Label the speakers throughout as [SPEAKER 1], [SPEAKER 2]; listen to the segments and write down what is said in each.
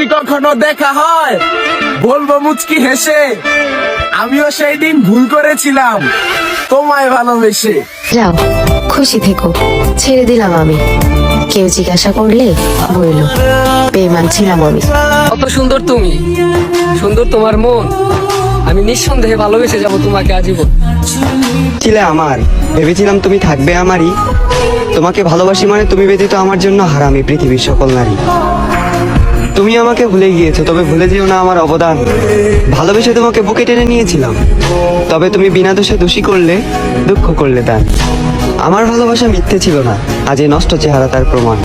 [SPEAKER 1] যদি কখনো দেখা হয় বলবো মুচকি হেসে, আমিও সেই দিন ভুল করেছিলাম তোমায় ভালোবেসে।
[SPEAKER 2] যাও, খুশি থেকো, ছেড়ে দিলাম আমি। কেউ জিজ্ঞাসা করলে বইল বেঈমান ছিলাম আমি।
[SPEAKER 3] কত সুন্দর তুমি, সুন্দর তোমার মন, আমি নিঃসন্দেহে ভালোবেসে যাব তোমাকে আজীবন।
[SPEAKER 4] ছিলে আমার, ভেবেছিলাম তুমি থাকবে আমারই। তোমাকে ভালোবাসি মানে তুমি ব্যতীত আমার জন্য হারামি পৃথিবীর সকল নারী। তুমি আমাকে ভুলে গিয়েছো, তবে ভুলে যেও না আমার অবদান। ভালোবেসে তোমাকে বুকে টেনে নিয়েছিলাম, তবে তুমি বিনা দোষে দোষী করলে, দুঃখ করলে দান। আমার ভালোবাসা মিথ্যে ছিল না, আজ এই নষ্ট চেহারা তার প্রমাণ।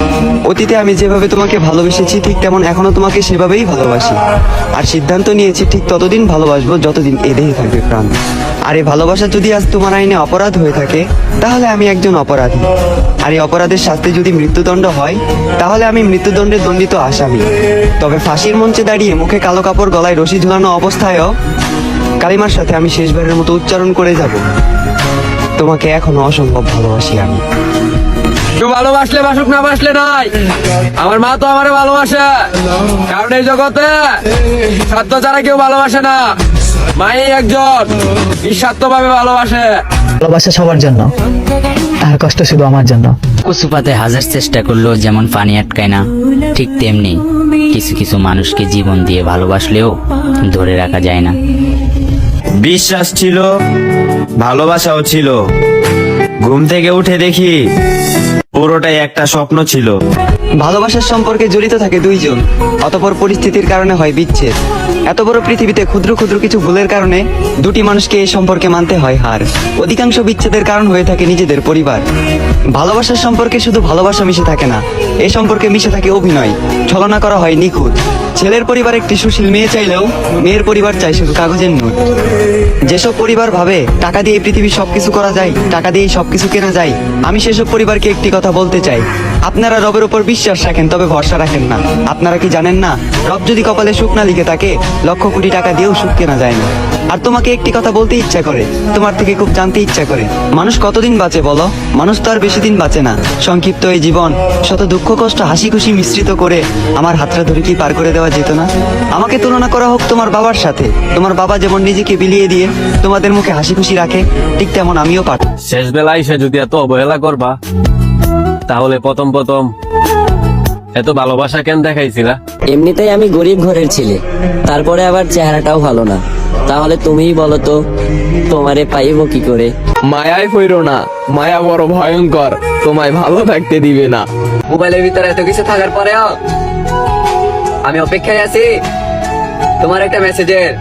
[SPEAKER 4] অতীতে আমি যেভাবে তোমাকে ভালোবেসেছি ঠিক তেমন এখনো তোমাকে সেভাবেই ভালোবাসি। আর সিদ্ধান্ত নিয়েছি ঠিক ততদিন ভালোবাসবো যতদিন এ দেহে থাকবে প্রাণ। আর এই ভালোবাসা যদি আজ তোমার আইনে অপরাধ হয়ে থাকে, তাহলে আমি একজন অপরাধী। আর এই অপরাধের শাস্তি যদি মৃত্যুদণ্ড হয়, তাহলে আমি মৃত্যুদণ্ডে দণ্ডিত আসামি। তবে ফাঁসির মঞ্চে দাঁড়িয়ে মুখে কালো কাপড় গলায় রশি ঝুলানো অবস্থায়ও কালিমার সাথে আমি শেষবারের মতো উচ্চারণ করে যাব, তোমাকে এখনো অসম্ভব ভালোবাসি আমি।
[SPEAKER 3] কেউ ভালোবাসলে বাসুক, না বাসলে নাই, আমার মা তো আমারে ভালোবাসে। কারণ এই জগতে স্বার্থ ছাড়া কেউ ভালোবাসে না, মাই একজন নিঃস্বার্থ ভাবে ভালোবাসে।
[SPEAKER 5] ভালোবাসা সবার জন্য, তার কষ্ট শুধু আমার জন্য।
[SPEAKER 6] কচুপাতে হাজার চেষ্টা করলেও যেমন পানি আটকায় না, ঠিক তেমনি কিছু কিছু মানুষকে জীবন দিয়ে ভালোবাসলেও ধরে রাখা যায় না।
[SPEAKER 7] বিশ্বাস ছিল, ভালোবাসাও ছিল, ঘুম থেকে উঠে দেখি পুরোটাই একটা স্বপ্ন ছিল।
[SPEAKER 4] ভালোবাসার সম্পর্কে জড়িত থাকে দুইজন, অতঃপর পরিস্থিতির কারণে হয় বিচ্ছেদ। এত বড় পৃথিবীতে ক্ষুদ্র ক্ষুদ্র কিছু ভুলের কারণে দুটি মানুষকে এই সম্পর্কে মানতে হয় হার। অধিকাংশ বিচ্ছেদের কারণ হয়ে থাকে নিজেদের পরিবার। ভালোবাসার সম্পর্কে শুধু ভালোবাসা মিশে থাকে না, এই সম্পর্কে মিশে থাকে অভিনয়, ছলনা করা হয় নিখুঁত। ছেলের পরিবার একটি সুশীল মেয়ে চাইলেও মেয়ের পরিবার চাই শুধু কাগজের নোট। যেসব পরিবার ভাবে টাকা দিয়ে পৃথিবীর সবকিছু করা যায়, টাকা দিয়েই সবকিছু কেনা যায়, আমি সেসব পরিবারকে একটি কথা বলতে চাই, আপনারা রবের উপর বিশ্বাস রাখেন তবে ভরসা রাখেন না। আপনারা কি জানেন না, রব যদি কপালে সুখ না লিখে থাকে, লক্ষ কোটি টাকা দিয়েও সুখ কেনা যায় না। আর তোমাকে একটি কথা বলতে ইচ্ছা করে, তোমার থেকে খুব জানতে ইচ্ছা করে, মানুষ কতদিন বাঁচে বলো? মানুষ তো আর বেশি দিন বাঁচে না। সংক্ষিপ্ত এই জীবন শত দুঃখ কষ্ট হাসি খুশি মিশ্রিত করে আমার হাতটা ধরে কি পার করে দেওয়া যেত না? আমাকে তুলনা করা হোক তোমার বাবার সাথে। তোমার বাবা যেমন নিজেকে বিলিয়ে দিয়ে তোমাদের মুখে হাসি খুশি রাখে, ঠিক তেমন আমিও পাঠ।
[SPEAKER 3] শেষ বেলায় সে যদি এত অবহেলা করবা, তাহলে প্রথম প্রথম এত ভালোবাসা কেন দেখাইছিলা?
[SPEAKER 8] এমনিতেই আমি গরিব ঘরের ছেলে, তারপরে আবার চেহারাটাও ভালো না। তাহলে তুমিই বলো তো, তোমারে পাইব কি করে?
[SPEAKER 1] মায়ায় পইরো না, মায়া বড় ভয়ঙ্কর, তোমায় ভালো থাকতে দিবে না।
[SPEAKER 3] মোবাইলের ভিতরে এত কিছু থাকার পরেও আমি অপেক্ষায় আছি তোমার একটা মেসেজের।